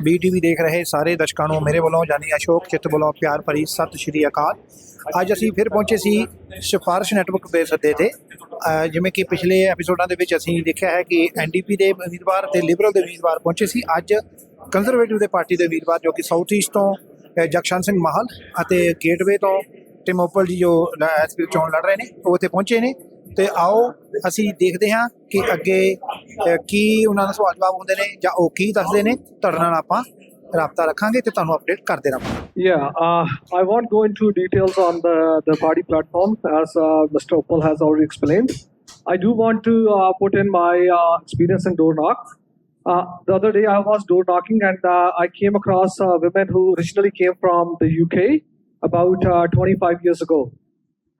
BTV ਦੇਖ ਰਹੇ ਸਾਰੇ ਦਰਸ਼ਕਾਂ ਨੂੰ ਮੇਰੇ ਵੱਲੋਂ ਜਾਨੀ ਅਸ਼ੋਕ ਚਿੱਤ ਵੱਲੋਂ ਪਿਆਰ ਭਰੀ ਸਤਿ ਸ਼੍ਰੀ ਅਕਾਲ। ਅੱਜ ਅਸੀਂ ਫਿਰ ਪਹੁੰਚੇ ਸੀ ਸਿਫਾਰਿਸ਼ ਨੈਟਵਰਕ ਦੇ ਸੱਦੇ ਤੇ। ਜਿਵੇਂ ਕਿ ਪਿਛਲੇ ਐਪੀਸੋਡਾਂ ਦੇ ਵਿੱਚ ਅਸੀਂ ਦੇਖਿਆ ਹੈ ਕਿ NDP ਦੇ ਉਮੀਦਵਾਰ ਅਤੇ ਲਿਬਰਲ ਦੇ ਉਮੀਦਵਾਰ ਪਹੁੰਚੇ ਸੀ। ਅੱਜ ਕੰਜ਼ਰਵੇਟਿਵ ਦੇ ਪਾਰਟੀ ਦੇ ਉਮੀਦਵਾਰ ਜੋ ਕਿ ਸਾਊਥ ਈਸਟ ਤੋਂ ਜਗਸ਼ਨ ਸਿੰਘ ਮਾਹਲ ਅਤੇ ਗੇਟਵੇ ਤੋਂ ਟਿਮੋਪਲ ਜੀ ਜੋ ਇਸ ਵਿੱਚ ਚੋਣ ਲੜ ਰਹੇ ਨੇ ਉਹ ਇੱਥੇ ਪਹੁੰਚੇ ਨੇ। ਤੇ ਆਓ ਅਸੀਂ ਦੇਖਦੇ ਹਾਂ ਕਿ ਅੱਗੇ ਕੀ ਉਹਨਾਂ ਦਾ ਸਵਾਲ ਜਵਾਬ ਹੁੰਦੇ ਨੇ ਜਾਂ ਉਹ ਕੀ ਦੱਸਦੇ ਨੇ। ਤੁਹਾਡੇ ਨਾਲ ਆਪਾਂ ਰਾਬਤਾ ਰੱਖਾਂਗੇ ਤੇ ਤੁਹਾਨੂੰ ਅਪਡੇਟ ਕਰਦੇ ਰਹਾਂਗੇ। I won't go into details on the party platform as Mr. Uppal has already explained. I do want to put in my experience in door knock. The other day I was door knocking and I came across women who originally came from the UK about 25 years ago.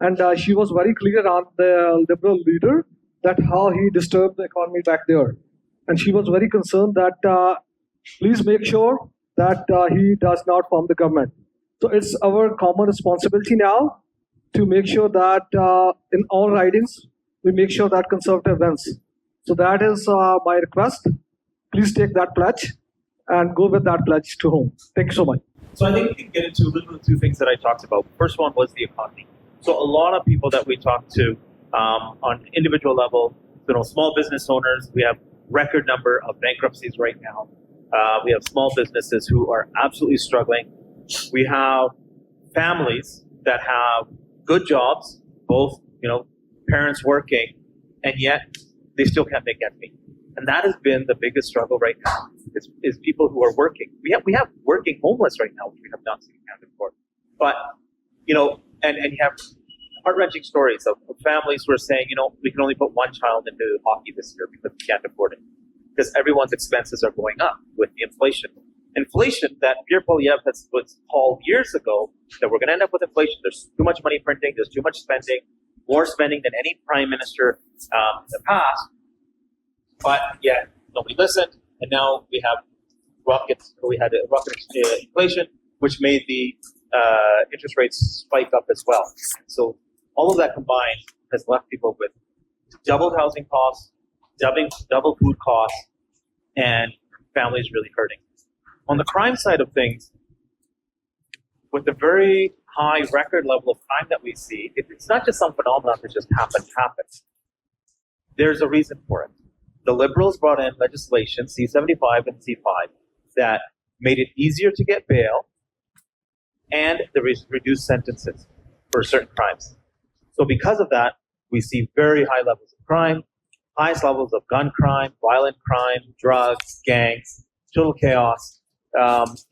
And she was very clear on the Liberal leader that how he disturbed the economy back there. And she was very concerned that please make sure that he does not form the government. So it's our common responsibility now to make sure that in all ridings, we make sure that Conservative wins. So that is my request. Please take that pledge and go with that pledge to home. Thank you so much. So I think we can get into a little bit of two things that I talked about. First one was the economy. So a lot of people that we talk to on individual level, small business owners, we have record number of bankruptcies right now. We have small businesses who are absolutely struggling. We have families that have good jobs, both, parents working, and yet they still can't make ends meet. And that has been the biggest struggle right now is people who are working. We have working homeless right now, which we have not seen in Canada before. But, and you have heart-wrenching stories of families who are saying, we can only put one child into hockey this year because we can't afford it. Because everyone's expenses are going up with the inflation. Inflation that Pierre Poilievre was called years ago that we're going to end up with inflation. There's too much money printing. There's too much spending, more spending than any prime minister in the past. But yet nobody listened, and now we had rocket inflation, which made the interest rates spike up as well. So all of that combined has left people with doubled housing costs, double food costs, and families really hurting. On the crime side of things, with the very high record level of crime that we see, it's not just some phenomenon that just happens. There's a reason for it. The Liberals brought in legislation, C-75 and C-5, that made it easier to get bail and the reduced sentences for certain crimes. So because of that, we see very high levels of crime, highest levels of gun crime, violent crime, drugs, gangs, total chaos.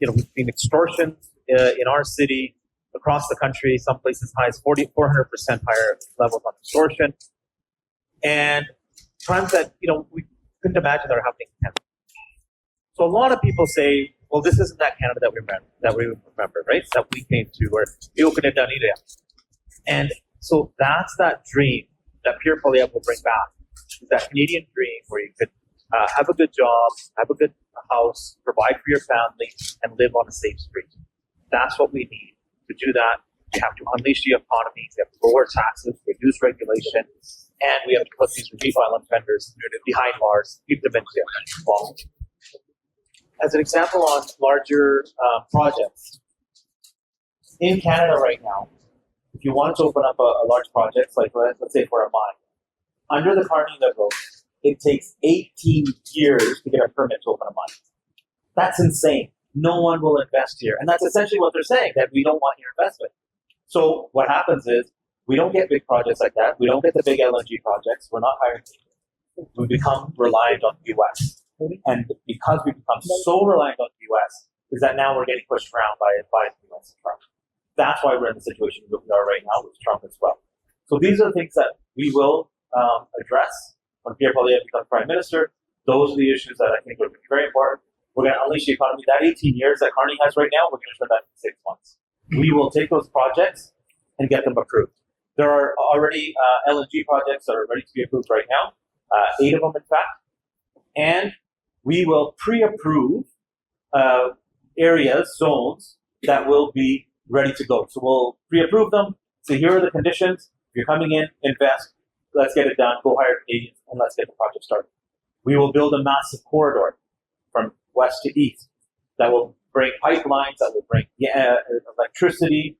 We've seen extortion in our city, across the country, some places high as 400% higher levels on extortion. And crimes that, we couldn't imagine that are happening in Canada. So a lot of people say, well, this isn't that Canada that we remember, right? That we came to, or and so that's that dream that Pierre Poilievre will bring back. That Canadian dream where you could have a good job, have a good house, provide for your family, and live on a safe street. That's what we need. To do that, we have to unleash the economy, we have to lower taxes, reduce regulation, and we have to put these violent offenders behind bars, keep them in jail. As an example on larger projects, in Canada right now, if you wanted to open up a large project, like let's say for a mine, under the Carney Liberals, it takes 18 years to get a permit to open a mine. That's insane. No one will invest here. And that's essentially what they're saying, that we don't want your investment. So what happens is, we don't get big projects like that. We don't get the big LNG projects. We're not hiring people. We become reliant on the U.S. And because we become so reliant on the U.S., is that now we're getting pushed around by the U.S. and Trump. That's why we're in the situation we are right now with Trump as well. So these are the things that we will address when Pierre Poilievre becomes Prime Minister. Those are the issues that I think are very important. We're going to unleash the economy. That 18 years that Carney has right now, we're going to turn that into 6 months. We will take those projects and get them approved. There are already LNG projects that are ready to be approved right now, 8 of them in fact. And we will pre-approve areas, zones that will be ready to go. So we'll pre-approve them. So here are the conditions. If you're coming in, invest. Let's get it done. Go hire Canadians and let's get the project started. We will build a massive corridor from west to east that will bring pipelines, that will bring electricity,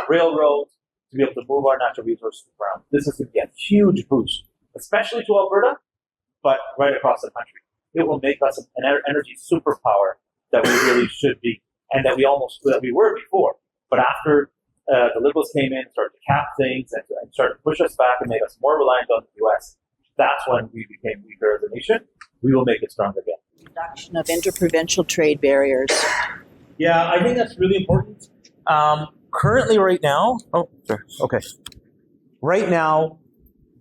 railroads, to be able to move our natural resources around. This is going to be a huge boost, especially to Alberta, but right across the country. It will make us an energy superpower that we really should be, and that we were before. But after the Liberals came in, started to cap things, and started to push us back and make us more reliant on the U.S., that's when we became weaker as a nation. We will make it strong again. Reduction of interprovincial trade barriers. Yeah, I think that's really important. Currently, right now, right now,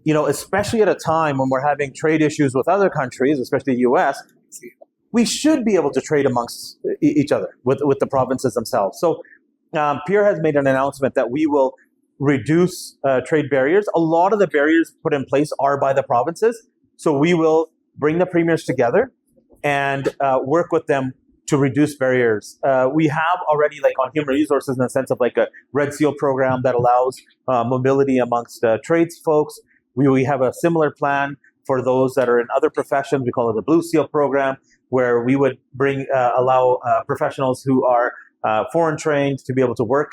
especially at a time when we're having trade issues with other countries, especially the U.S., we should be able to trade amongst each other with the provinces themselves. So Pierre has made an announcement that we will reduce trade barriers. A lot of the barriers put in place are by the provinces. So we will bring the premiers together and work with them to reduce barriers. We have already, like on human resources, in the sense of like a Red Seal program that allows mobility amongst trades folks. We have a similar plan for those that are in other professions. We call it the Blue Seal program, where we would allow professionals who are foreign trained to be able to work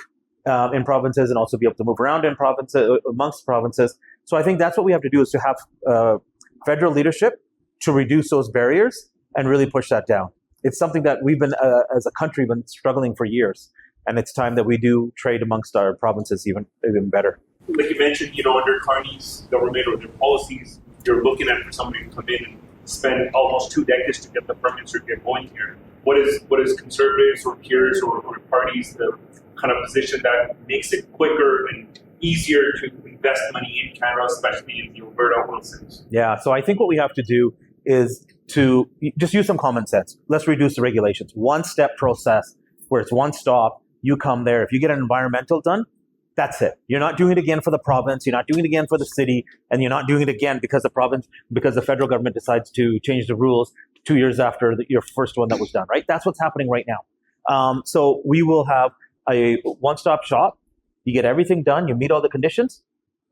in provinces and also be able to move around in provinces, amongst provinces. So I think that's what we have to do, is to have federal leadership to reduce those barriers and really push that down. It's something that we've been, as a country, been struggling for years, and it's time that we do trade amongst our provinces even better. Like you mentioned, under Carney's government or their policies, you're looking at for somebody to come in and spend almost 2 decades to get the permits or get going here. What is conservatives or peers or parties the kind of position that makes it quicker and easier to invest money in Canada, especially in the Alberta oil sands? Yeah, so I think what we have to do is to just use some common sense. Let's reduce the regulations. One-step process where it's one stop. You come there. If you get an environmental done, that's it. You're not doing it again for the province. You're not doing it again for the city, and you're not doing it again because the federal government decides to change the rules 2 years after your first one that was done. Right? That's what's happening right now. So we will have a one-stop shop. You get everything done. You meet all the conditions.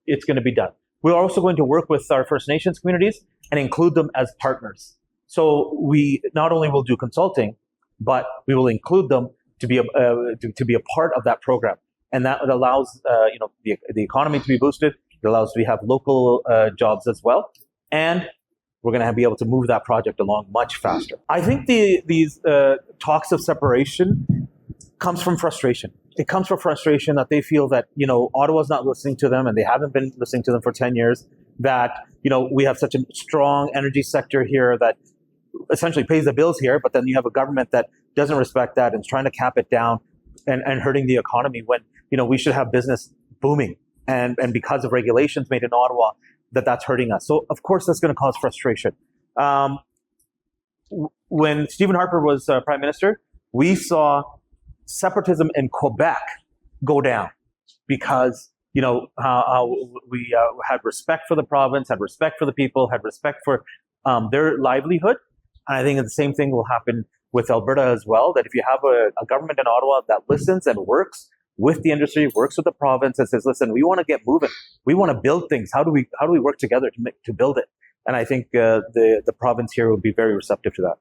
It's going to be done. We're also going to work with our First Nations communities and include them as partners. So we not only will do consulting, but we will include them to be a part of that program, and that allows the economy to be boosted. It allows us to have local jobs as well, and we're going to be able to move that project along much faster. I think these talks of separation comes from frustration. It comes from frustration that they feel that Ottawa's not listening to them, and they haven't been listening to them for 10 years. That we have such a strong energy sector here that essentially pays the bills here, but then you have a government that doesn't respect that and is trying to cap it down and hurting the economy when we should have business booming, and because of regulations made in Ottawa that's hurting us. So of course that's going to cause frustration. When Stephen Harper was Prime Minister, we saw separatism in Quebec go down because how we had respect for the province, had respect for the people, had respect for their livelihood. And I think the same thing will happen with Alberta as well, that if you have a government in Ottawa that listens and works with the industry, works with the province, and says, listen, we want to get moving. We want to build things. How do we work together to build it? And I think the province here will be very receptive to that.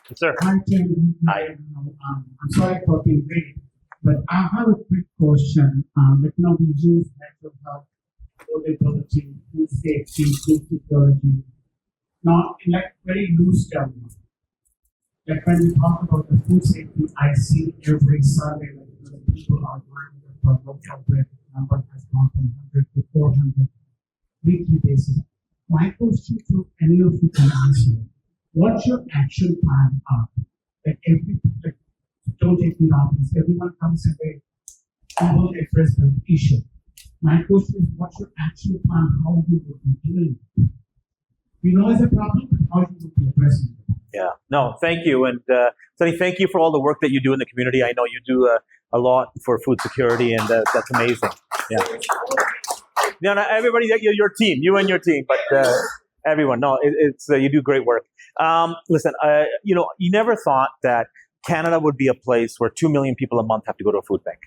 Yes, sir. Hi, Tim. Hi. I'm sorry for being late, but I have a quick question. We use natural health, affordability, food safety, food security, not in very loose terms. Like when we talk about the food safety, I see every Sunday that people are buying the local bread number has gone from 100 to 400 weekly basis. My question to any of you can answer: what's your action plan up? Don't take me wrong, everyone comes and they will address the issue. My question is, what's your action plan? How you will be doing it? We know it's a problem, but how you will be addressing it? Yeah, no, thank you. And Sunny, thank you for all the work that you do in the community. I know you do a lot for food security, and that's amazing. Yeah. No, everybody, your team, you and your team, but everyone, no, it's you do great work. Listen, you never thought that Canada would be a place where 2 million people a month have to go to a food bank.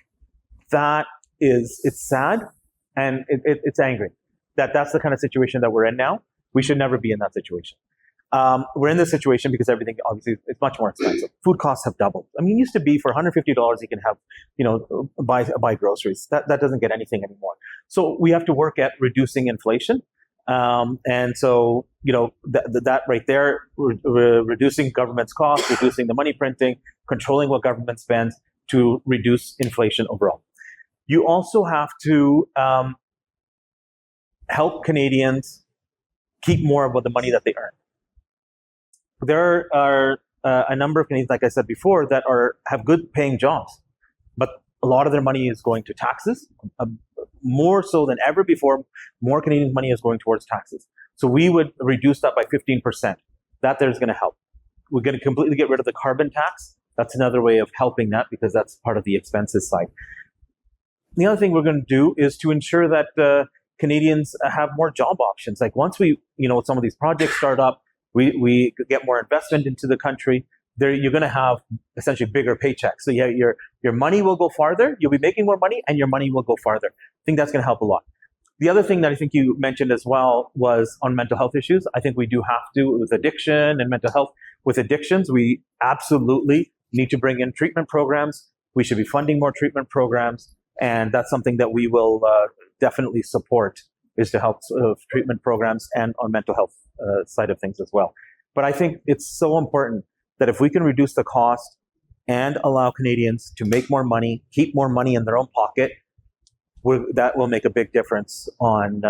It's sad, and it's angry that that's the kind of situation that we're in now. We should never be in that situation. We're in this situation because everything obviously is much more expensive. Food costs have doubled. I mean, it used to be for $150 you can have, buy groceries. That doesn't get anything anymore. So we have to work at reducing inflation. And so, that right there, reducing government's costs, reducing the money printing, controlling what government spends to reduce inflation overall. You also have to help Canadians keep more of the money that they earn. There are a number of Canadians, like I said before, that have good paying jobs, but a lot of their money is going to taxes. More so than ever before, more Canadians' money is going towards taxes. So we would reduce that by 15%. That there's going to help. We're going to completely get rid of the carbon tax. That's another way of helping that because that's part of the expenses side. The other thing we're going to do is to ensure that Canadians have more job options. Like once we, some of these projects start up, we get more investment into the country, you're going to have essentially bigger paychecks. So yeah, your money will go farther, you'll be making more money, and your money will go farther. I think that's going to help a lot. The other thing that I think you mentioned as well was on mental health issues. I think we do have to, with addiction and mental health. With addictions, we absolutely need to bring in treatment programs. We should be funding more treatment programs. And that's something that we will definitely support, is to help treatment programs and on mental health side of things as well. But I think it's so important that if we can reduce the cost and allow Canadians to make more money, keep more money in their own pocket, that will make a big difference on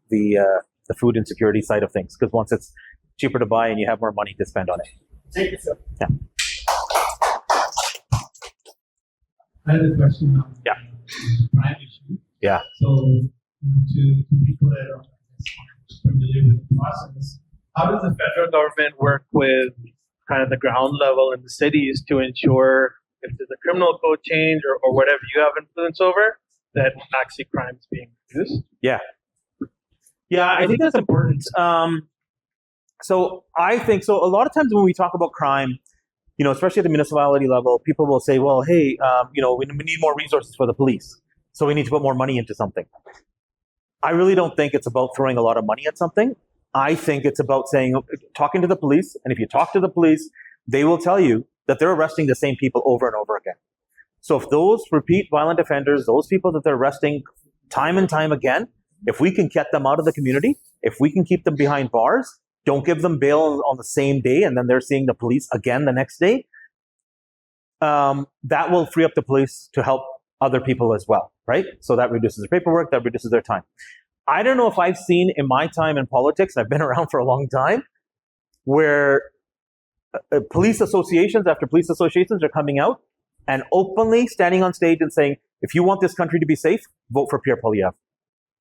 the food insecurity side of things. Because once it's cheaper to buy and you have more money to spend on it. Thank you, sir. Yeah. I have a question on the crime issue. Yeah. So, to people that are familiar with the process, how does the federal government work with kind of the ground level in the cities to ensure if there's a criminal code change or whatever you have influence over, that actually crime is being reduced? Yeah, I think that's important. So I think so. A lot of times when we talk about crime, especially at the municipality level, people will say, "Well, hey, we need more resources for the police, so we need to put more money into something." I really don't think it's about throwing a lot of money at something. I think it's about talking to the police, and if you talk to the police, they will tell you that they're arresting the same people over and over again. So if those repeat violent offenders, those people that they're arresting time and time again, if we can get them out of the community, if we can keep them behind bars, don't give them bail on the same day, and then they're seeing the police again the next day, that will free up the police to help other people as well, right? So that reduces their paperwork, that reduces their time. I don't know if I've seen in my time in politics, I've been around for a long time, where police associations after police associations are coming out and openly standing on stage and saying, if you want this country to be safe, vote for Pierre Poilievre.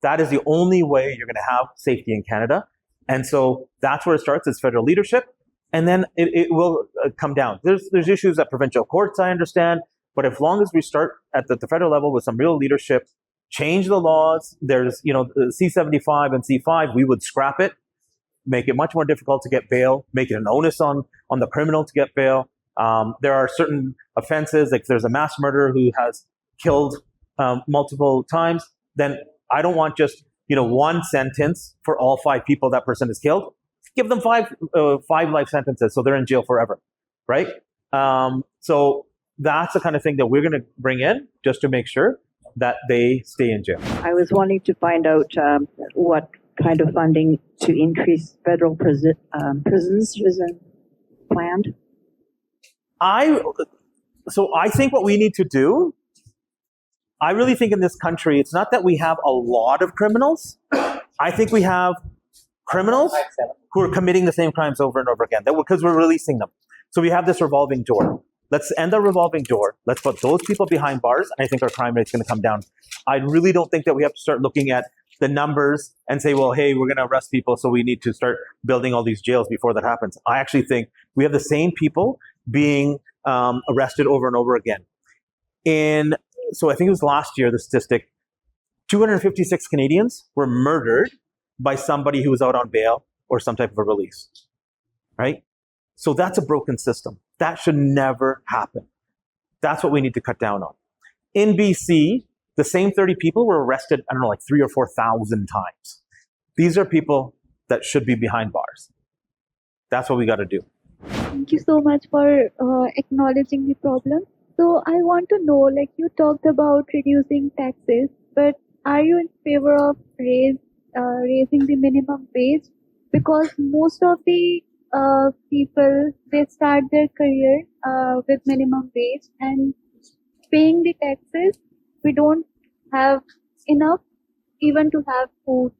That is the only way you're going to have safety in Canada. And so that's where it starts, is federal leadership. And then it will come down. There's issues at provincial courts, I understand. But as long as we start at the federal level with some real leadership, change the laws, there's, C-75 and C-5, we would scrap it, make it much more difficult to get bail, make it an onus on the criminal to get bail. There are certain offenses, like if there's a mass murderer who has killed multiple times, then I don't want just one sentence for all 5 people that person has killed. Give them 5 life sentences so they're in jail forever, right? So that's the kind of thing that we're going to bring in just to make sure that they stay in jail. I was wanting to find out what kind of funding to increase federal prisons is planned. So I think what we need to do, I really think in this country, it's not that we have a lot of criminals. I think we have criminals who are committing the same crimes over and over again, because we're releasing them. So we have this revolving door. Let's end the revolving door. Let's put those people behind bars, and I think our crime rate's going to come down. I really don't think that we have to start looking at the numbers and say, well, hey, we're going to arrest people, so we need to start building all these jails before that happens. I actually think we have the same people being arrested over and over again. So I think it was last year, the statistic, 256 Canadians were murdered by somebody who was out on bail or some type of a release, right? So that's a broken system. That should never happen. That's what we need to cut down on. In BC, the same 30 people were arrested, 3,000 or 4,000 times. These are people that should be behind bars. That's what we got to do. Thank you so much for acknowledging the problem. So I want to know, like you talked about reducing taxes, but are you in favor of raising the minimum wage? Because most of the people, they start their career with minimum wage, and paying the taxes, we don't have enough even to have food.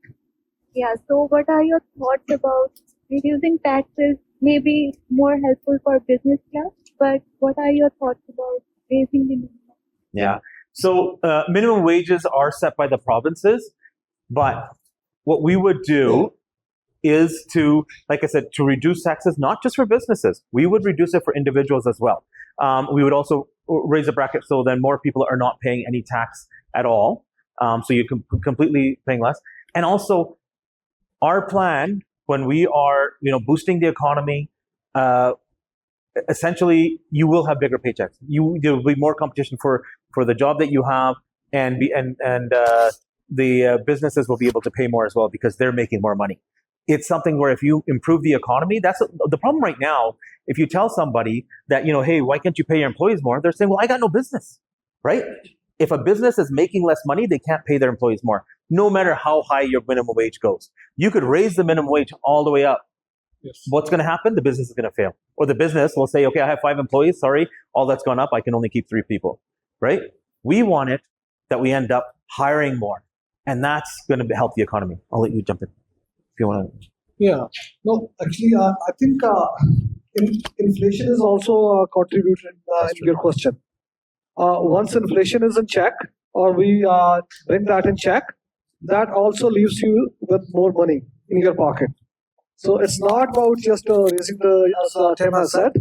Yeah, so what are your thoughts about reducing taxes? Maybe more helpful for business class, but what are your thoughts about raising the minimum? Yeah. So minimum wages are set by the provinces, but what we would do is to, like I said, to reduce taxes, not just for businesses. We would reduce it for individuals as well. We would also raise the bracket so then more people are not paying any tax at all. So you can completely paying less. And also, our plan when we are, boosting the economy, essentially, you will have bigger paychecks. There will be more competition for the job that you have, and the businesses will be able to pay more as well because they're making more money. It's something where if you improve the economy, that's the problem right now. If you tell somebody that, hey, why can't you pay your employees more? They're saying, well, I got no business, right? If a business is making less money, they can't pay their employees more, no matter how high your minimum wage goes. You could raise the minimum wage all the way up. Yes. What's going to happen? The business is going to fail. Or the business will say, okay, I have 5 employees. Sorry, all that's gone up. I can only keep 3 people, right? We want it that we end up hiring more. And that's going to help the economy. I'll let you jump in if you want to. Yeah. No, actually, I think inflation is also contributed in your question. Once inflation is in check, or we bring that in check, that also leaves you with more money in your pocket. So it's not about just raising as Tim has said,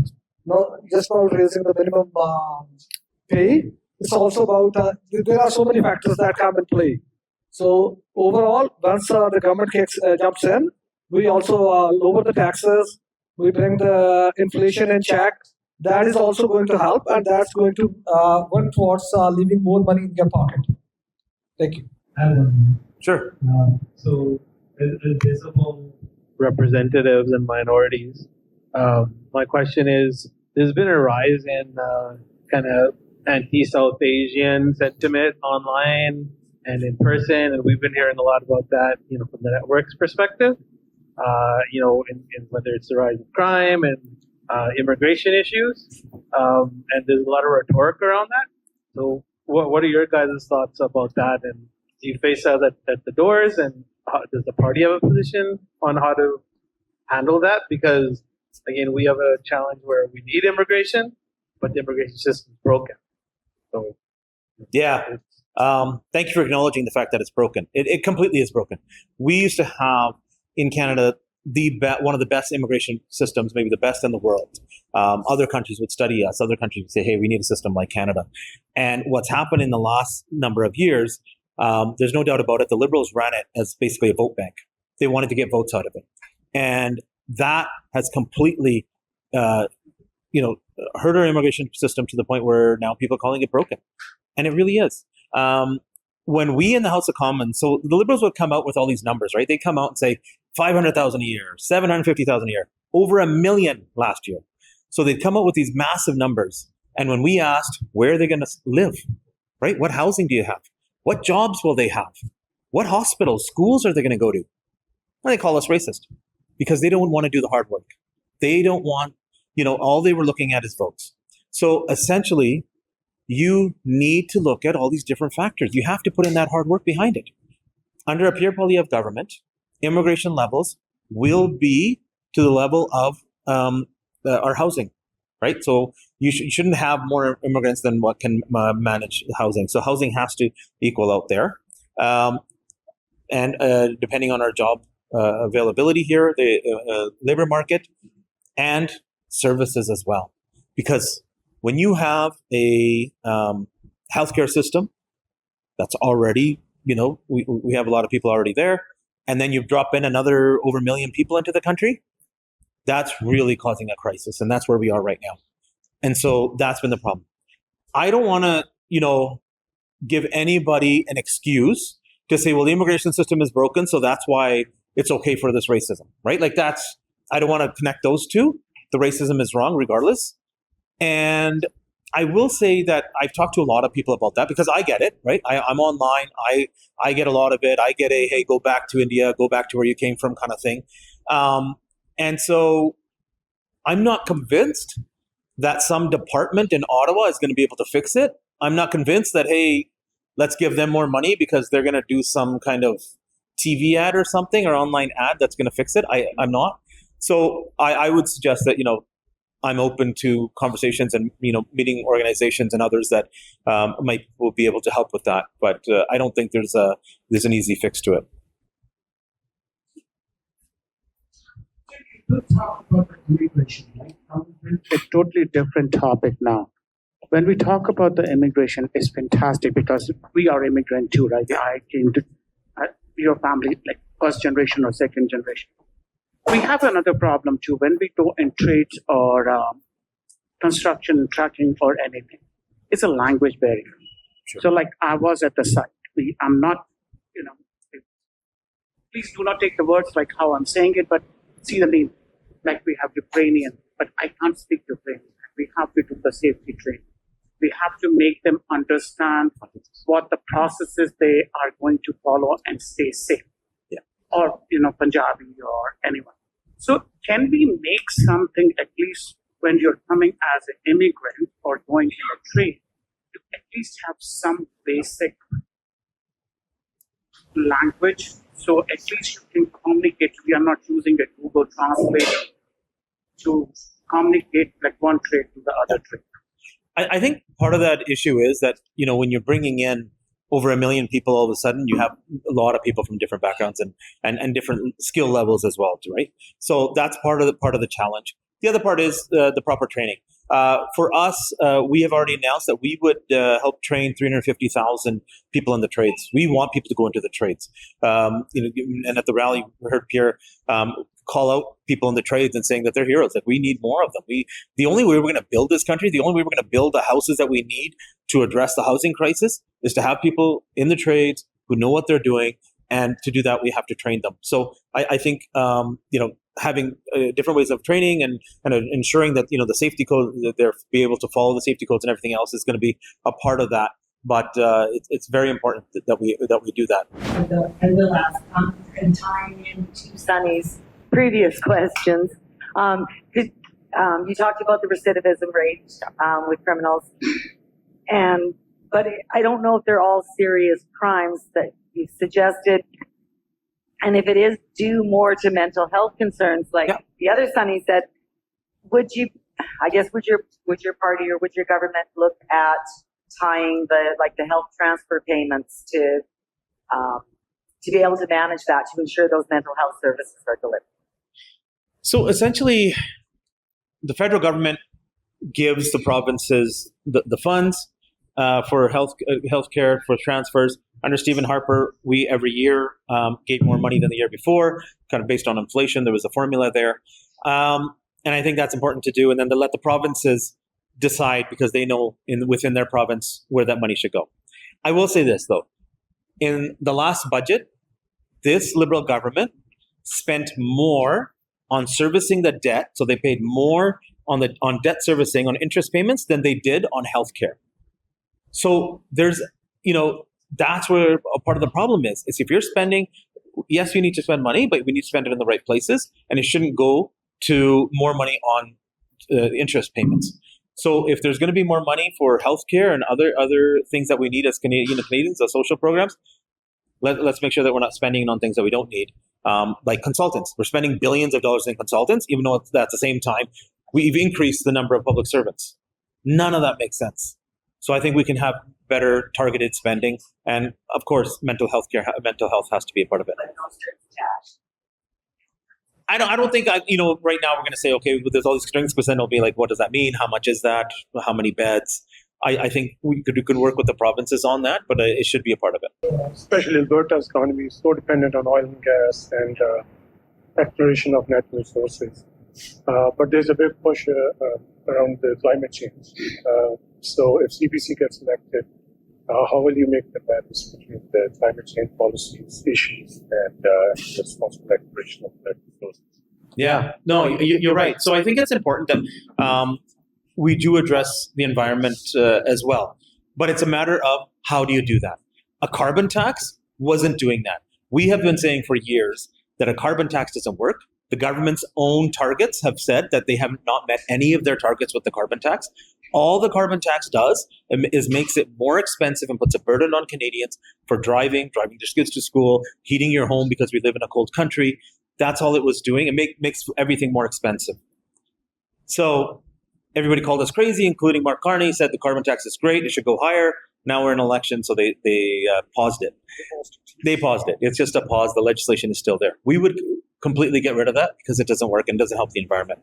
not just about raising the minimum pay. It's also about, there are so many factors that come in play. So overall, once the government jumps in, we also lower the taxes, we bring the inflation in check. That is also going to help, and that's going to work towards leaving more money in your pocket. Thank you. Sure. So, as visible representatives and minorities, my question is: there's been a rise in kind of anti-South Asian sentiment online and in person, and we've been hearing a lot about that, from the network's perspective. In whether it's the rise of crime and immigration issues, and there's a lot of rhetoric around that. So, what are your guys' thoughts about that? And do you face that at the doors? And does the party have a position on how to handle that? Because again, we have a challenge where we need immigration, but the immigration system is broken. So, yeah. Thank you for acknowledging the fact that it's broken. It completely is broken. We used to have in Canada one of the best immigration systems, maybe the best in the world. Other countries would study us. Other countries would say, hey, we need a system like Canada. And what's happened in the last number of years, there's no doubt about it, the Liberals ran it as basically a vote bank. They wanted to get votes out of it. And that has completely, hurt our immigration system to the point where now people are calling it broken. And it really is. When we in the House of Commons, so the Liberals would come out with all these numbers, right? They come out and say 500,000 a year, 750,000 a year, over 1 million last year. So they'd come out with these massive numbers. And when we asked, where are they going to live, right? What housing do you have? What jobs will they have? What hospitals, schools are they going to go to? Well, they call us racist because they don't want to do the hard work. They don't want, all they were looking at is votes. So essentially, you need to look at all these different factors. You have to put in that hard work behind it. Under a pure Poilievre government, immigration levels will be to the level of our housing, right? So you shouldn't have more immigrants than what can manage housing. So housing has to equal out there. And depending on our job availability here, the labor market, and services as well. Because when you have a healthcare system that's already, we have a lot of people already there, and then you drop in another over 1 million people into the country, that's really causing a crisis, and that's where we are right now. And so that's been the problem. I don't want to, give anybody an excuse to say, well, the immigration system is broken, so that's why it's okay for this racism, right? Like that's I don't want to connect those two. The racism is wrong regardless. And I will say that I've talked to a lot of people about that because I get it, right? I'm online. I get a lot of it. I get a, hey, go back to India, go back to where you came from kind of thing. And so I'm not convinced that some department in Ottawa is going to be able to fix it. I'm not convinced that, hey, let's give them more money because they're going to do some kind of TV ad or something or online ad that's going to fix it. I'm not. So I would suggest that, I'm open to conversations and, meeting organizations and others that will be able to help with that. But I don't think there's an easy fix to it. Let's talk about the immigration, right? A totally different topic now. When we talk about the immigration, it's fantastic because we are immigrant too, right? I came to your family, like first generation or second generation. We have another problem too when we go in trades or construction, trucking, or anything. It's a language barrier. Sure. So, like I was at the site. I'm not, please do not take the words like how I'm saying it, but see the meaning. Like we have Ukrainian, but I can't speak Ukrainian. We have to do the safety training. We have to make them understand what the processes they are going to follow and stay safe. Yeah. Or, Punjabi or anyone. So can we make something, at least when you're coming as an immigrant or going in a trade, to at least have some basic language, so at least you can communicate. We are not using a Google Translate to communicate like one trade to the other trade. I think part of that issue is that, when you're bringing in over 1 million people, all of a sudden you have a lot of people from different backgrounds and different skill levels as well, right? So that's part of the challenge. The other part is the proper training. For us, we have already announced that we would help train 350,000 people in the trades. We want people to go into the trades. And at the rally, we heard Pierre call out people in the trades and saying that they're heroes, that we need more of them. The only way we're going to build this country, the only way we're going to build the houses that we need to address the housing crisis is to have people in the trades who know what they're doing. And to do that, we have to train them. So I think, having different ways of training and ensuring that, the safety code, that they're be able to follow the safety codes and everything else is going to be a part of that. But it's very important that we do that. And the last, and tying into Sunny's previous questions, you talked about the recidivism rate with criminals, but I don't know if they're all serious crimes that you suggested. And if it is due more to mental health concerns, like the other Sunny said, would your party or would your government look at tying the health transfer payments to be able to manage that, to ensure those mental health services are delivered? So essentially, the federal government gives the provinces the funds for healthcare, for transfers. Under Stephen Harper, we every year gave more money than the year before, kind of based on inflation. There was a formula there. And I think that's important to do. And then to let the provinces decide, because they know within their province where that money should go. I will say this, though. In the last budget, this Liberal government spent more on servicing the debt. So they paid more on debt servicing, on interest payments, than they did on healthcare. So there's, that's where a part of the problem is if you're spending, yes, you need to spend money, but we need to spend it in the right places, and it shouldn't go to more money on interest payments. So if there's going to be more money for healthcare and other things that we need as Canadians, the social programs, let's make sure that we're not spending on things that we don't need, like consultants. We're spending billions of dollars in consultants, even though at the same time we've increased the number of public servants. None of that makes sense. So I think we can have better targeted spending, and of course, mental health has to be a part of it. I don't think right now we're going to say, okay, there's all these strings, because then it'll be like, what does that mean? How much is that? How many beds? I think we could work with the provinces on that, but it should be a part of it. Especially Alberta's economy is so dependent on oil and gas and exploration of natural resources. But there's a big push around the climate change. So if CBC gets elected, how will you make the balance between the climate change policies, issues, and responsible exploration of natural resources? Yeah, no, you're right. So I think it's important that we do address the environment as well. But it's a matter of how do you do that? A carbon tax wasn't doing that. We have been saying for years that a carbon tax doesn't work. The government's own targets have said that they have not met any of their targets with the carbon tax. All the carbon tax does is makes it more expensive and puts a burden on Canadians for driving their kids to school, heating your home because we live in a cold country. That's all it was doing. It makes everything more expensive. So everybody called us crazy, including Mark Carney, said the carbon tax is great, it should go higher. Now we're in an election, so they paused it. They paused it. It's just a pause. The legislation is still there. We would completely get rid of that because it doesn't work and doesn't help the environment.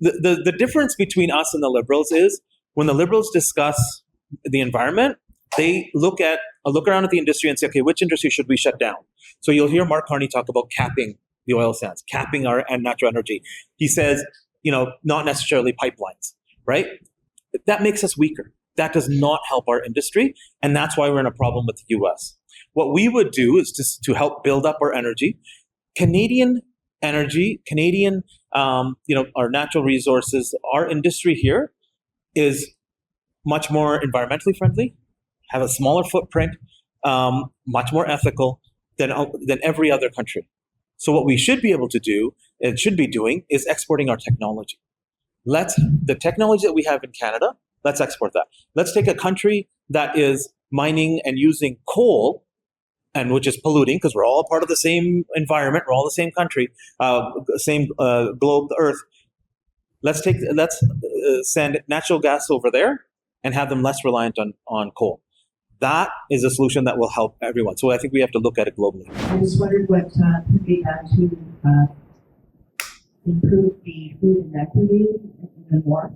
The difference between us and the Liberals is when the Liberals discuss the environment, they look around at the industry and say, okay, which industry should we shut down? So you'll hear Mark Carney talk about capping the oil sands, capping our natural energy. He says, not necessarily pipelines, right? That makes us weaker. That does not help our industry, and that's why we're in a problem with the U.S. What we would do is to help build up our energy. Canadian energy, our natural resources, our industry here is much more environmentally friendly, have a smaller footprint, much more ethical than every other country. So what we should be able to do and should be doing is exporting our technology. The technology that we have in Canada, let's export that. Let's take a country that is mining and using coal, and which is polluting because we're all part of the same environment, we're all the same country, same globe, the Earth. Let's send natural gas over there and have them less reliant on coal. That is a solution that will help everyone. So I think we have to look at it globally. I just wondered what could be done to improve the food inequity in the North.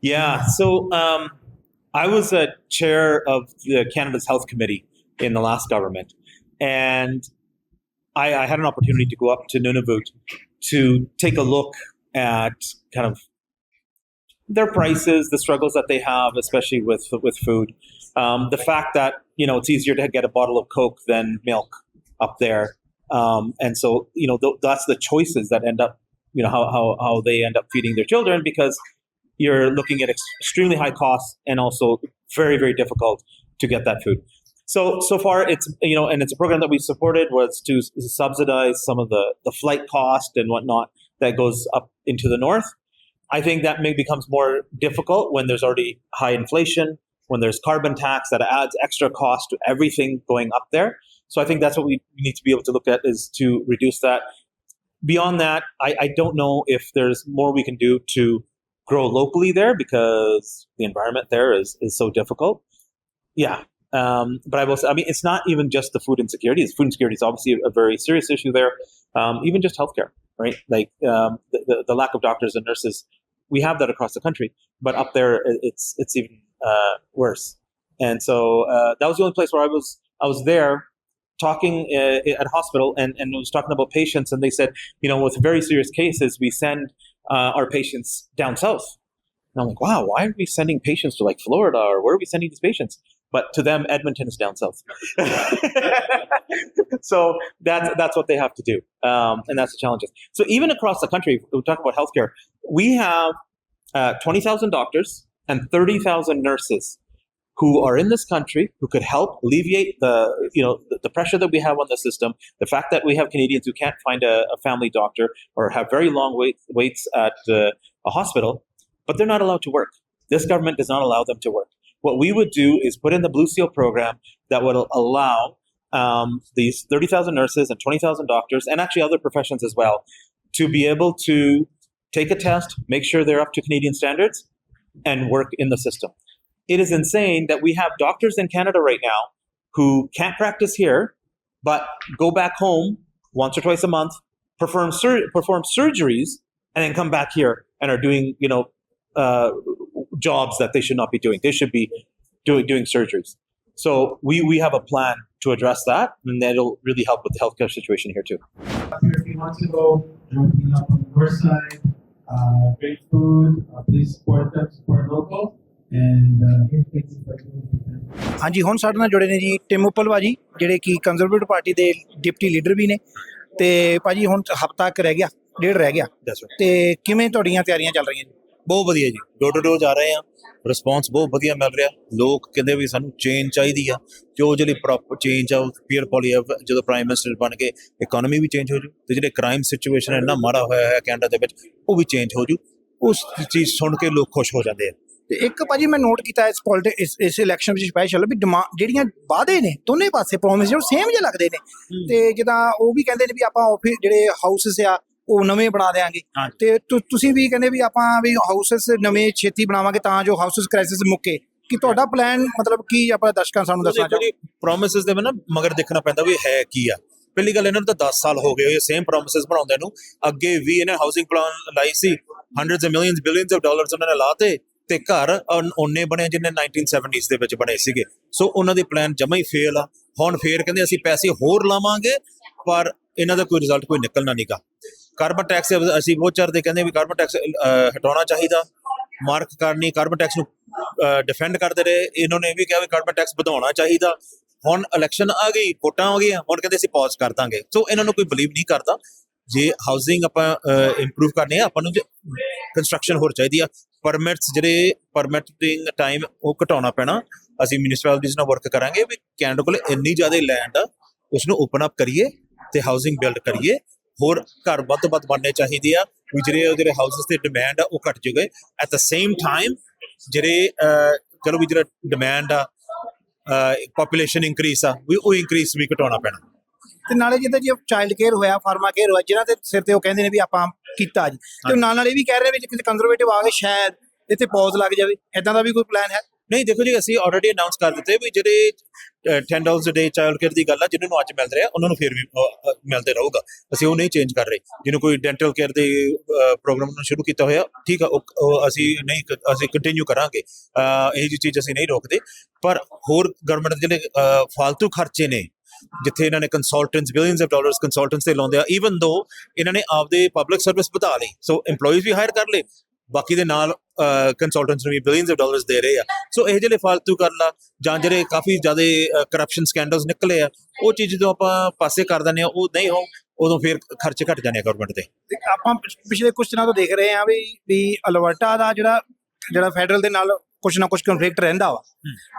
Yeah, so I was a chair of Canada's Health Committee in the last government, and I had an opportunity to go up to Nunavut to take a look at kind of their prices, the struggles that they have, especially with food. The fact that it's easier to get a bottle of Coke than milk up there, and so that's the choices that end up how they end up feeding their children, because you're looking at extremely high costs and also very, very difficult to get that food. So far it's and it's a program that we supported was to subsidize some of the flight cost and whatnot that goes up into the north. I think that becomes more difficult when there's already high inflation, when there's carbon tax that adds extra cost to everything going up there. So I think that's what we need to be able to look at, is to reduce that. Beyond that, I don't know if there's more we can do to grow locally there, because the environment there is so difficult. Yeah. But I will say, it's not even just the food insecurity. Food insecurity is obviously a very serious issue there. Even just healthcare, right? Like the lack of doctors and nurses, we have that across the country, but up there it's even worse. And so that was the only place where I was there talking at a hospital and was talking about patients, and they said, with very serious cases, we send our patients down south. And I'm like, wow, why are we sending patients to like Florida, or where are we sending these patients? But to them, Edmonton is down south. So that's what they have to do. And that's the challenges. So even across the country, we talk about healthcare, we have 20,000 doctors and 30,000 nurses who are in this country who could help alleviate the pressure that we have on the system, the fact that we have Canadians who can't find a family doctor or have very long waits at a hospital, but they're not allowed to work. This government does not allow them to work. What we would do is put in the Blue Seal program that would allow these 30,000 nurses and 20,000 doctors, and actually other professions as well, to be able to take a test, make sure they're up to Canadian standards, and work in the system. It is insane that we have doctors in Canada right now who can't practice here, but go back home once or twice a month, perform surgeries, and then come back here and are doing jobs that they should not be doing. They should be doing surgeries. So we have a plan to address that, and that'll really help with the healthcare situation here too. If you want to go, join up on the north side, great food, please support them, support local. ਹਾਂਜੀ, ਹੁਣ ਸਾਡੇ ਨਾਲ ਜੁੜੇ ਨੇ ਜੀ Tim Uppal ਭਾਜੀ, ਜਿਹੜੇ ਕਿ ਕੰਜ਼ਰਵੇਟਿਵ ਪਾਰਟੀ ਦੇ ਡਿਪਟੀ ਲੀਡਰ ਵੀ ਨੇ, ਤੇ ਭਾਜੀ ਹੁਣ ਹਫਤਾ ਕੁ ਰਹਿ ਗਿਆ, ਡੇਢ ਰਹਿ ਗਿਆ, ਤੇ ਕਿਵੇਂ ਤੁਹਾਡੀਆਂ ਤਿਆਰੀਆਂ ਚੱਲ ਰਹੀਆਂ ਜੀ? ਬਹੁਤ ਵਧੀਆ ਜੀ, ਡੋਰ ਟੂ ਡੋਰ ਜਾ ਰਹੇ ਆ, ਰਿਸਪੌਂਸ ਬਹੁਤ ਵਧੀਆ ਮਿਲ ਰਿਹਾ। ਲੋਕ ਕਹਿੰਦੇ ਵੀ ਸਾਨੂੰ ਚੇਂਜ ਚਾਹੀਦੀ ਆ, ਜੋ ਜਿਹੜੀ ਪ੍ਰੋਪਰ ਚੇਂਜ ਆ ਉਹ ਪੀਅਰ ਪੋਲੀਆ ਜਦੋਂ ਪ੍ਰਾਈਮ ਮਿਨਿਸਟਰ ਬਣ ਕੇ ਇਕਨੋਮੀ ਵੀ ਚੇਂਜ ਹੋ ਜੂ, ਤੇ ਜਿਹੜੇ ਕ੍ਰਾਈਮ ਸਿਚੁਏਸ਼ਨ ਇੰਨਾ ਮਾੜਾ ਹੋਇਆ ਹੈ ਕੈਨੇਡਾ ਦੇ ਵਿੱਚ ਉਹ ਵੀ ਚੇਂਜ ਹੋ ਜੂ। ਉਸ ਚੀਜ਼ ਸੁਣ ਕੇ ਲੋਕ ਖੁਸ਼ ਹੋ ਜਾਂਦੇ ਆ। ਤੇ ਇੱਕ ਭਾਜੀ ਮੈਂ ਨੋਟ ਕੀਤਾ ਇਸ ਇਲੈਕਸ਼ਨ ਵਿੱਚ ਸਪੈਸ਼ਲ ਵੀ ਜਿਹੜੀਆਂ ਵਾਅਦੇ ਨੇ ਦੋਨੇ ਪਾਸੇ ਪ੍ਰੋਮਿਸ ਜਿਹੜੇ ਸੇਮ ਜਿਹੇ ਲੱਗਦੇ ਨੇ, ਤੇ ਜਿੱਦਾਂ ਉਹ ਵੀ ਕਹਿੰਦੇ ਨੇ ਵੀ ਆਪਾਂ ਆਫਿਸ ਜਿਹੜੇ ਹਾਊਸਸ ਆ ਉਹ ਨਵੇਂ ਬਣਾ ਦੇਾਂਗੇ, ਤੇ ਤੁਸੀਂ ਵੀ ਕਹਿੰਦੇ ਵੀ ਆਪਾਂ ਵੀ ਹਾਊਸਸ ਨਵੇਂ ਛੇਤੀ ਬਣਾਵਾਂਗੇ ਤਾਂ ਜੋ ਹਾਊਸਸ ਕ੍ਰਾਈਸਿਸ ਮੁੱਕੇ। ਕਿ ਤੁਹਾਡਾ ਪਲਾਨ ਮਤਲਬ ਕੀ ਆਪਾਂ ਦਰਸ਼ਕਾਂ ਸਾਨੂੰ ਦੱਸਣਾ ਚਾਹੀਏ? ਪ੍ਰੋਮਿਸਿਸ ਦੇ ਨਾ ਮਗਰ ਦੇਖਣਾ ਪੈਂਦਾ ਵੀ ਹੈ ਕੀ ਆ। ਪਹਿਲੀ ਗੱਲ, ਇਹਨਾਂ ਨੂੰ ਤਾਂ 10 ਸਾਲ ਹੋ ਗਏ ਸੇਮ ਪ੍ਰੋਮਿਸਿਸ ਬਣਾਉਂਦੇ ਨੂੰ। ਅੱਗੇ ਵੀ ਇਹਨਾਂ ਹਾਊਸਿੰਗ ਪਲਾਨ ਲਾਈ ਸੀ, hundreds of millions billions of dollars ਉਹਨਾਂ ਨੇ ਲਾਤੇ, ਤੇ ਘਰ ਉਹਨੇ ਬਣੇ ਜਿੰਨੇ 1970s ਦੇ ਵਿੱਚ ਬਣੇ ਸੀਗੇ। ਸੋ ਉਹਨਾਂ ਦੇ ਪਲਾਨ ਜਮਾ ਹੀ ਫੇਲ ਆ। ਹੁਣ ਫੇਰ ਕਹਿੰਦੇ ਅਸੀਂ ਪੈਸੇ ਹੋਰ ਲਾਵਾਂਗੇ, ਪਰ ਇਹਨਾਂ ਦਾ ਕੋਈ ਰਿਜ਼ਲਟ ਕੋਈ ਨਿਕਲਣਾ ਨਹੀਂਗਾ। ਕਾਰਬਨ ਟੈਕਸ ਅਸੀਂ ਬਹੁਤ ਚਿਰ ਦੇ ਕਹਿੰਦੇ ਵੀ ਕਾਰਬਨ ਟੈਕਸ ਹਟਾਉਣਾ ਚਾਹੀਦਾ, ਮਾਰਕ ਕਰਨੀ, ਕਾਰਬਨ ਟੈਕਸ ਨੂੰ ਡਿਫੈਂਡ ਕਰਦੇ ਰਹੇ। ਇਹਨਾਂ ਨੇ ਵੀ ਕਿਹਾ ਵੀ ਕਾਰਬਨ ਟੈਕਸ ਵਧਾਉਣਾ ਚਾਹੀਦਾ। ਹੁਣ ਇਲੈਕਸ਼ਨ ਆ ਗਈ, ਵੋਟਾਂ ਆ ਗਈਆਂ, ਹੁਣ ਕਹਿੰਦੇ ਅਸੀਂ ਪੌਜ਼ ਕਰ ਦਾਂਗੇ। ਸੋ ਇਹਨਾਂ ਨੂੰ ਕੋਈ ਬਲੀਵ ਨਹੀਂ ਕਰਦਾ। ਜੇ ਹਾਊਸਿੰਗ ਆਪਾਂ ਇੰਪਰੂਵ ਕਰਨੀ ਆ, ਆਪਾਂ ਨੂੰ ਕੰਸਟਰਕਸ਼ਨ ਹੋਰ ਚਾਹੀਦੀ ਆ। ਪਰਮਿਟਸ ਜਿਹੜੇ ਪਰਮਿਟਿੰਗ ਟਾਈਮ ਉਹ ਘਟਾਉਣਾ ਪੈਣਾ। ਅਸੀਂ ਮਿਊਨਿਸਪੈਲਿਟੀਜ਼ ਨਾਲ ਵਰਕ ਕਰਾਂਗੇ ਵੀ ਕੈਨੇਡਾ ਕੋਲ ਇੰਨੀ ਜ਼ਿਆਦਾ ਲੈਂਡ ਆ, ਉਸ ਨੂੰ ਓਪਨ ਅਪ ਕਰੀਏ ਤੇ ਹਾਊਸਿੰਗ ਬਿਲਡ ਕਰੀਏ। ਹੋਰ ਘਰ ਵੱਧ ਤੋਂ ਵੱਧ ਬਣਨੇ ਚਾਹੀਦੇ ਆ ਵੀ ਜਿਹੜੇ ਹਾਊਸਿਸ ਤੇ ਡਿਮਾਂਡ ਆ ਉਹ ਘਟ ਜਾਵੇ। ਐਟ ਦ ਸੇਮ ਟਾਈਮ ਜਿਹੜੇ ਚਲੋ ਵੀ ਜਿਹੜਾ ਡਿਮਾਂਡ ਆ ਪੋਪੂਲੇਸ਼ਨ ਇੰਕਰੀਸ ਆ ਵੀ ਉਹ ਇੰਕਰੀਸ ਵੀ ਘਟਾਉਣਾ ਪੈਣਾ। ਤੇ ਨਾਲੇ ਜਿੱਦਾਂ ਜੀ ਚਾਈਲਡ ਕੇਅਰ ਹੋਇਆ, ਫਾਰਮਾ ਕੇਅਰ ਹੋਇਆ, ਜਿਨ੍ਹਾਂ ਦੇ ਸਿਰ ਤੇ ਉਹ ਕਹਿੰਦੇ ਨੇ ਵੀ ਆਪਾਂ ਕੀਤਾ ਜੀ, ਤੇ ਨਾਲ ਇਹ ਵੀ ਕਹਿ ਰਹੇ ਨੇ ਵੀ ਕਿਸੇ ਕੰਜ਼ਰਵੇਟਿਵ ਆ ਕੇ ਸ਼ਾਇਦ ਇੱਥੇ ਪੌਜ਼ ਲੱਗ ਜਾਵੇ। ਇਦਾਂ ਦਾ ਵੀ ਕੋਈ ਪਲਾਨ ਹੈ? ਨਹੀਂ, ਦੇਖੋ ਜੀ, ਅਸੀਂ ਆਲਰੇਡੀ ਅਨਾਉਂਸ ਕਰ ਦਿੱਤੇ ਵੀ ਜਿਹੜੇ $10 a day ਚਾਈਲਡ ਕੇਅਰ ਦੀ ਗੱਲ ਆ, ਜਿਹਨਾਂ ਨੂੰ ਅੱਜ ਮਿਲ ਰਿਹਾ ਉਹਨਾਂ ਨੂੰ ਫਿਰ ਵੀ ਮਿਲਦੇ ਰਹੂਗਾ। ਅਸੀਂ ਉਹ ਨਹੀਂ ਚੇਂਜ ਕਰ ਰਹੇ। ਜਿਹਨੂੰ ਕੋਈ ਡੈਂਟਲ ਕੇਅਰ ਦੇ ਪ੍ਰੋਗਰਾਮ ਨੂੰ ਸ਼ੁਰੂ ਕੀਤਾ ਹੋਇਆ, ਠੀਕ ਆ, ਉਹ ਅਸੀਂ ਕੰਟੀਨਿਊ ਕਰਾਂਗੇ। ਇਹ ਜਿਹੀ ਚੀਜ਼ ਅਸੀਂ ਨਹੀਂ ਰੋਕਦੇ। ਪਰ ਹੋਰ ਗਵਰਨਮੈਂਟ ਦੇ ਜਿਹੜੇ ਫਾਲਤੂ ਖਰਚੇ ਨੇ, ਜਿੱਥੇ ਇਹਨਾਂ ਨੇ consultants billions of dollars consultants ਤੇ ਲਾਉਂਦੇ ਆ, ਈਵਨ ਦੋ ਇਹਨਾਂ ਨੇ ਆਪਦੇ ਪਬਲਿਕ ਸਰਵਿਸ ਵਧਾ ਲਈ, ਸੋ EMPLOYEES ਵੀ ਹਾਇਰ ਕਰ ਲਏ, ਬਾਕੀ ਦੇ ਨਾਲ ਕੰਸਲਟੈਂਟਸ ਨੂੰ ਵੀ ਬਿਲੀਅਨਸ ਆਫ ਡਾਲਰਸ ਦੇ ਰਹੇ ਆ। ਸੋ ਇਹ ਜਿਹੜੇ ਫਾਲਤੂ ਗੱਲ ਆ, ਜਾਂ ਜਿਹੜੇ ਕਾਫੀ ਜ਼ਿਆਦਾ ਕਰਪਸ਼ਨ ਸਕੈਂਡਲਸ ਨਿਕਲੇ ਆ, ਉਹ ਚੀਜ਼ ਜਦੋਂ ਆਪਾਂ ਪਾਸੇ ਕਰ ਦਿੰਦੇ ਆ, ਉਹ ਨਹੀਂ ਹੋ, ਉਦੋਂ ਫਿਰ ਖਰਚੇ ਘਟ ਜਾਣੇ ਆ ਗਵਰਨਮੈਂਟ ਦੇ। ਆਪਾਂ ਪਿਛਲੇ ਕੁਝ ਦਿਨਾਂ ਤੋਂ ਦੇਖ ਰਹੇ ਆ ਵੀ ਅਲਬਰਟਾ ਦਾ ਜਿਹੜਾ ਫੈਡਰਲ ਦੇ ਨਾਲ ਕੁਛ ਨਾ ਕੁਛ ਕਨਫਲਿਕਟ ਰਹਿੰਦਾ ਵਾ,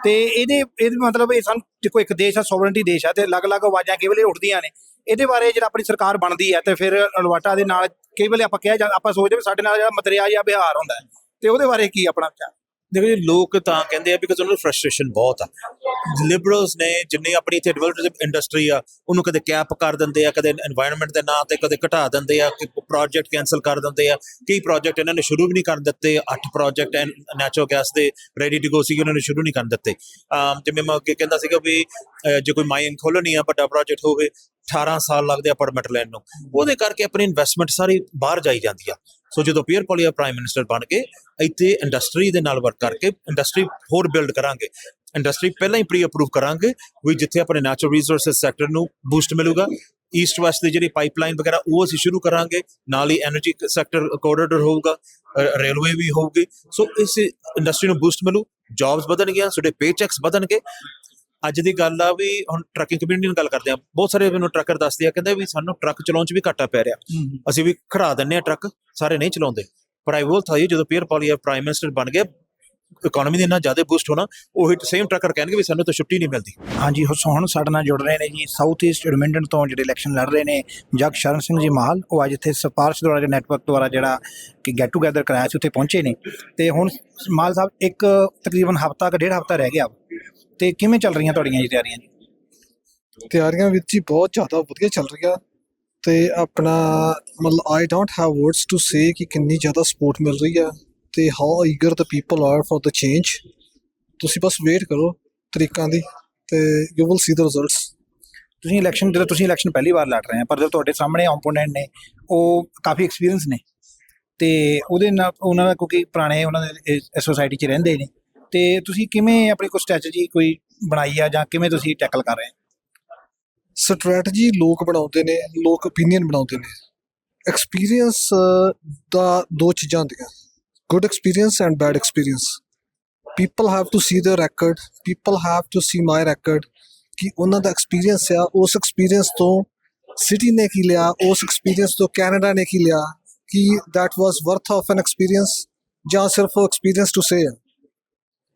ਤੇ ਇਹਦੇ ਮਤਲਬ ਇਹ ਸਾਨੂੰ ਦੇਖੋ ਇੱਕ ਦੇਸ਼ ਆ, ਸੋਵਰਨਟੀ ਦੇਸ਼ ਆ, ਤੇ ਅਲੱਗ-ਅਲੱਗ ਆਵਾਜ਼ਾਂ ਕਈ ਵੇਲੇ ਉੱਠਦੀਆਂ ਨੇ। ਇਹਦੇ ਬਾਰੇ ਜਿਹੜਾ ਆਪਣੀ ਸਰਕਾਰ ਬਣਦੀ ਹੈ ਤੇ ਫਿਰ ਅਲਬਰਟਾ ਦੇ ਨਾਲ ਕਈ ਵੇਲੇ ਆਪਾਂ ਸੋਚਦੇ ਵੀ ਸਾਡੇ ਨਾਲ ਜਿਹੜਾ ਮਤਰਿਆ ਜਾਂ ਬਿਹਾਰ ਹੁੰਦਾ ਹੈ, ਤੇ ਉਹਦੇ ਬਾਰੇ ਕੀ ਆਪਣਾ ਵਿਚਾਰ? ਦੇਖੋ ਜੀ, ਲੋਕ ਤਾਂ ਕਹਿੰਦੇ ਆ ਬਿਕਾਜ਼ ਉਹਨਾਂ ਨੂੰ ਫਰਸਟ੍ਰੇਸ਼ਨ ਬਹੁਤ ਆ। ਲਿਬਰਲਸ ਨੇ ਜਿੰਨੀ ਆਪਣੀ ਇੱਥੇ ਡਿਵੈਲਪਡ ਇੰਡਸਟਰੀ ਆ ਉਹਨੂੰ ਕਦੇ ਕੈਪ ਕਰ ਦਿੰਦੇ ਆ, ਕਦੇ এনवायरमेंट ਦੇ ਨਾਂ ਤੇ ਕਦੇ ਘਟਾ ਦਿੰਦੇ ਆ, ਪ੍ਰੋਜੈਕਟ ਕੈਂਸਲ ਕਰ ਦਿੰਦੇ ਆ। ਕਈ ਪ੍ਰੋਜੈਕਟ ਇਹਨਾਂ ਨੇ ਸ਼ੁਰੂ ਵੀ ਨਹੀਂ ਕਰਨ ਦਿੱਤੇ। 8 ਪ੍ਰੋਜੈਕਟ ਨੈਚੁਰਲ ਗੈਸ ਦੇ ਰੈਡੀ ਟੂ ਗੋ ਸੀ, ਉਹਨਾਂ ਨੇ ਸ਼ੁਰੂ ਨਹੀਂ ਕਰਨ ਦਿੱਤੇ। ਜਿਵੇਂ ਮੈਂ ਅੱਗੇ ਕਹਿੰਦਾ ਸੀਗਾ ਵੀ ਜੇ ਕੋਈ ਮਾਈਨ ਖੋਲ੍ਹਣੀ ਆ, ਵੱਡਾ ਪ੍ਰੋਜੈਕਟ ਹੋਵੇ, 18 ਸਾਲ ਲੱਗਦੇ ਆ ਪਰਮਿਟ ਲੈਣ ਨੂੰ। ਉਹਦੇ ਕਰਕੇ ਆਪਣੀ ਇਨਵੈਸਟਮੈਂਟ ਸਾਰੀ ਬਾਹਰ ਜਾਈ ਜਾਂਦੀ ਆ। ਸੋ ਜਦੋਂ ਪੀਅਰ ਪੋਲੀਆ ਪ੍ਰਾਈਮ ਮਿਨਿਸਟਰ ਬਣ ਕੇ ਇੱਥੇ ਇੰਡਸਟਰੀ ਦੇ ਨਾਲ ਵਰਕ ਕਰਕੇ ਇੰਡਸਟਰੀ ਹੋਰ ਬਿਲਡ ਕਰਾਂਗੇ। ਇੰਡਸਟਰੀ ਪਹਿਲਾਂ ਹੀ ਪ੍ਰੀ ਅਪਰੂਵ ਕਰਾਂਗੇ ਵੀ ਜਿੱਥੇ ਆਪਣੇ ਨੈਚੁਰਲ ਰਿਸੋਰਸਿਸ ਸੈਕਟਰ ਨੂੰ ਬੂਸਟ ਮਿਲੂਗਾ। ਈਸਟ ਵੈਸਟ ਦੀ ਜਿਹੜੀ ਪਾਈਪਲਾਈਨ ਵਗੈਰਾ ਉਹ ਅਸੀਂ ਸ਼ੁਰੂ ਕਰਾਂਗੇ। ਨਾਲ ਹੀ ਐਨਰਜੀ ਸੈਕਟਰ ਕੋਰੀਡੋਰ ਹੋਊਗਾ, ਰੇਲਵੇ ਵੀ ਹੋਊਗੀ। ਸੋ ਇਸ ਇੰਡਸਟਰੀ ਨੂੰ ਬੂਸਟ ਮਿਲੂ, ਜੌਬਸ ਵਧਣਗੀਆਂ, ਤੁਹਾਡੇ ਪੇ ਚੈਕਸ ਵਧਣਗੇ। ਅੱਜ ਦੀ ਗੱਲ ਆ ਵੀ ਹੁਣ ਟਰੱਕਿੰਗ ਕਮਿਊਨਿਟੀ ਨਾਲ ਗੱਲ ਕਰਦੇ ਆ, ਬਹੁਤ ਸਾਰੇ ਮੈਨੂੰ ਟਰੱਕਰ ਦੱਸਦੇ ਆ, ਕਹਿੰਦੇ ਵੀ ਸਾਨੂੰ ਟਰੱਕ ਚਲਾਉਣ 'ਚ ਵੀ ਘਾਟਾ ਪੈ ਰਿਹਾ, ਅਸੀਂ ਵੀ ਖੜਾ ਦਿੰਦੇ ਆ ਟਰੱਕ, ਸਾਰੇ ਨਹੀਂ ਚਲਾਉਂਦੇ। ਪਰ ਆਈ ਵਿਲ ਟੈਲ ਯੂ, ਜਦੋਂ ਪੀਅਰ ਪੋਲੀਆ ਪ੍ਰਾਈਮ ਮਿਨਿਸਟਰ ਬਣ ਗਿਆ, ਇਕਨੋਮੀ ਦੇ ਇੰਨਾ ਜ਼ਿਆਦਾ ਬੂਸਟ ਹੋਣਾ, ਉਹੀ ਸੇਮ ਟਰੱਕਰ ਕਹਿਣਗੇ ਵੀ ਸਾਨੂੰ ਤਾਂ ਛੁੱਟੀ ਨਹੀਂ ਮਿਲਦੀ। ਹਾਂਜੀ, ਹੁਣ ਸਾਡੇ ਨਾਲ ਜੁੜ ਰਹੇ ਨੇ ਜੀ ਸਾਊਥ ਈਸਟ ਐਡਮਿੰਟਨ ਤੋਂ ਜਿਹੜੇ ਇਲੈਕਸ਼ਨ ਲੜ ਰਹੇ ਨੇ ਜਗ ਸ਼ਰਨ ਸਿੰਘ ਜੀ ਮਾਹਲ। ਉਹ ਅੱਜ ਇੱਥੇ ਸਿਫਾਰਿਸ਼ ਦੁਆਰਾ ਨੈਟਵਰਕ ਦੁਆਰਾ ਜਿਹੜਾ ਕਿ ਗੈਟ ਟੂਗੈਦਰ ਕਰਾਇਆ ਸੀ, ਉੱਥੇ ਪਹੁੰਚੇ ਨੇ। ਤੇ ਹੁਣ ਮਾਹਲ ਸਾਹਿਬ, ਇੱਕ ਤਕਰੀਬਨ ਹਫ਼ਤਾ 1.5 ਹਫ਼ਤਾ ਰਹਿ ਗਿਆ, ਤੇ ਕਿਵੇਂ ਚੱਲ ਰਹੀਆਂ ਤੁਹਾਡੀਆਂ ਜੀ ਤਿਆਰੀਆਂ? ਤਿਆਰੀਆਂ ਵਿੱਚ ਜੀ ਬਹੁਤ ਜ਼ਿਆਦਾ ਵਧੀਆ ਚੱਲ ਰਹੀਆਂ, ਤੇ ਆਪਣਾ ਮਤਲਬ I don't have words to say ਕਿ ਕਿੰਨੀ ਜ਼ਿਆਦਾ ਸਪੋਰਟ ਮਿਲ ਰਹੀ ਆ, ਤੇ how eager the people are for the change. ਤੁਸੀਂ ਬਸ ਵੇਟ ਕਰੋ ਤਰੀਕਾਂ ਦੀ, ਤੇ you will see the results. ਜਦੋਂ ਤੁਸੀਂ ਇਲੈਕਸ਼ਨ ਪਹਿਲੀ ਵਾਰ ਲੜ ਰਹੇ ਆ, ਪਰ ਜਦੋਂ ਤੁਹਾਡੇ ਸਾਹਮਣੇ ਓਪੋਨੈਂਟ ਨੇ ਉਹ ਕਾਫੀ ਐਕਸਪੀਰੀਅੰਸ ਨੇ, ਤੇ ਉਹਦੇ ਨਾਲ ਉਹਨਾਂ ਦਾ ਕਿਉਂਕਿ ਪੁਰਾਣੇ ਉਹਨਾਂ ਦੇ ਸੋਸਾਇਟੀ 'ਚ ਰਹਿੰਦੇ ਨੇ, ਤੇ ਤੁਸੀਂ ਕਿਵੇਂ ਆਪਣੀ ਕੋਈ ਸਟ੍ਰੈਟਜੀ ਕੋਈ ਬਣਾਈ ਆ, ਜਾਂ ਕਿਵੇਂ ਤੁਸੀਂ ਟੈਕਲ ਕਰ ਰਹੇ ਹੋ? ਸਟ੍ਰੈਟਜੀ ਲੋਕ ਬਣਾਉਂਦੇ ਨੇ, ਲੋਕ ਓਪੀਨੀਅਨ ਬਣਾਉਂਦੇ ਨੇ। ਐਕਸਪੀਰੀਅੰਸ ਦਾ ਦੋ ਚੀਜ਼ਾਂ ਹੁੰਦੀਆਂ, good experience and bad experience. People have to see the record, people have to see my record, ਕਿ ਉਹਨਾਂ ਦਾ ਐਕਸਪੀਰੀਅੰਸ ਆ, ਉਸ ਐਕਸਪੀਰੀਅੰਸ ਤੋਂ ਸਿਟੀ ਨੇ ਕੀ ਲਿਆ, ਉਸ ਐਕਸਪੀਰੀਅੰਸ ਤੋਂ ਕੈਨੇਡਾ ਨੇ ਕੀ ਲਿਆ, ਕਿ that was worth of N experience ਜਾਂ ਸਿਰਫ ਉਹ ਐਕਸਪੀਰੀਅੰਸ ਟੂ ਸੇ ਆ।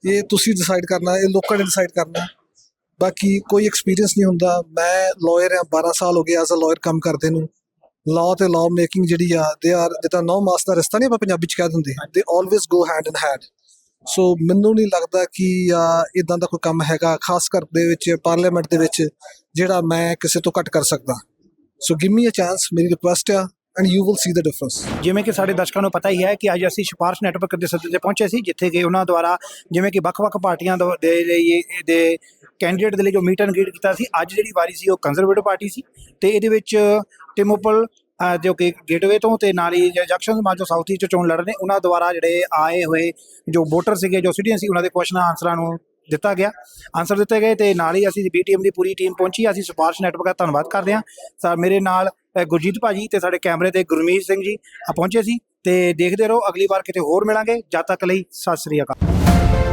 ਇਹ ਤੁਸੀਂ ਡਿਸਾਈਡ ਕਰਨਾ, ਇਹ ਲੋਕਾਂ ਨੇ ਡਿਸਾਈਡ ਕਰਨਾ। ਬਾਕੀ ਕੋਈ ਐਕਸਪੀਰੀਅੰਸ ਨਹੀਂ ਹੁੰਦਾ। ਮੈਂ ਲਾਇਰ ਹਾਂ, 12 ਸਾਲ ਹੋ ਗਏ ਐਜ਼ ਅ ਲਾਇਰ ਕੰਮ ਕਰਦੇ ਨੂੰ। ਲਾਅ ਤੇ ਲਾਅ ਮੇਕਿੰਗ ਜਿਹੜੀ ਆ, ਦੇ ਆਰ ਜਿੱਦਾਂ 9 ਮਾਸ ਦਾ ਰਸਤਾ ਨਹੀਂ ਆਪਾਂ ਪੰਜਾਬੀ 'ਚ ਕਹਿ ਦਿੰਦੇ, they always go hand in hand. So ਮੈਨੂੰ ਨਹੀਂ ਲੱਗਦਾ ਕਿ ਇੱਦਾਂ ਦਾ ਕੋਈ ਕੰਮ ਹੈਗਾ ਖਾਸ ਕਰ ਦੇ ਵਿੱਚ ਪਾਰਲੀਮੈਂਟ ਦੇ ਵਿੱਚ ਜਿਹੜਾ ਮੈਂ ਕਿਸੇ ਤੋਂ ਘੱਟ ਕਰ ਸਕਦਾ। ਸੋ ਗਿਵ ਮੀ ਅ ਚਾਂਸ, ਮੇਰੀ ਰਿਕੁਐਸਟ ਆ, and you will see the difference. ਜਿਵੇਂ ਕਿ ਸਾਡੇ ਦਰਸ਼ਕਾਂ ਨੂੰ ਪਤਾ ਹੀ ਹੈ ਕਿ ਅੱਜ ਅਸੀਂ ਸਿਫਾਰਿਸ਼ ਨੈਟਵਰਕ ਦੇ ਸੱਦੇ ਤੇ ਪਹੁੰਚੇ ਸੀ, ਜਿੱਥੇ ਕਿ ਉਹਨਾਂ ਦੁਆਰਾ ਜਿਵੇਂ ਕਿ ਵੱਖ-ਵੱਖ ਪਾਰਟੀਆਂ ਦੇ ਕੈਂਡੀਡੇਟ ਦੇ ਲਈ ਜੋ ਮੀਟ ਐਂਡ ਗ੍ਰੀਟ ਕੀਤਾ ਸੀ। ਅੱਜ ਜਿਹੜੀ ਵਾਰੀ ਸੀ ਉਹ ਕੰਜ਼ਰਵੇਟਿਵ ਪਾਰਟੀ ਸੀ, ਤੇ ਇਹਦੇ ਵਿੱਚ ਟਿਮ ਉਪਲ ਜੋ ਕਿ ਗੇਟਵੇ ਤੋਂ ਤੇ ਨਾਲ ਹੀ ਜੰਕਸ਼ਨ ਸਮਾਜ ਜੋ ਸਾਊਥ ਈਸਟ ਚੋਣ ਲੜ ਰਹੇ, ਉਹਨਾਂ ਦੁਆਰਾ ਜਿਹੜੇ ਆਏ ਹੋਏ ਜੋ ਵੋਟਰ ਸੀਗੇ, ਜੋ ਸਿਟੀਜ਼ਨ ਸੀ, ਉਹਨਾਂ ਦੇ ਕੁਐਸਚਨਾਂ ਆਨਸਰਾਂ ਨੂੰ ਆਨਸਰ ਦਿੱਤੇ ਗਏ, ਤੇ ਨਾਲ ਹੀ ਅਸੀਂ BTM ਦੀ ਪੂਰੀ ਟੀਮ ਪਹੁੰਚੀ। ਅਸੀਂ ਸਿਫਾਰਿਸ਼ ਨੈਟਵਰਕ ਦਾ ਧੰਨਵਾਦ ਕਰਦੇ ਹਾਂ। ਮੇਰੇ ਨਾਲ ਗੁਰਜੀਤ ਭਾਜੀ ਤੇ ਸਾਡੇ ਕੈਮਰੇ ਤੇ ਗੁਰਮੀਤ ਸਿੰਘ ਜੀ ਪਹੁੰਚੇ ਸੀ। ਤੇ ਦੇਖਦੇ ਰਹੋ, ਅਗਲੀ ਵਾਰ ਕਿਤੇ ਹੋਰ ਮਿਲਾਂਗੇ। ਜਦ ਤੱਕ ਲਈ ਸਤਿ ਸ੍ਰੀ ਅਕਾਲ।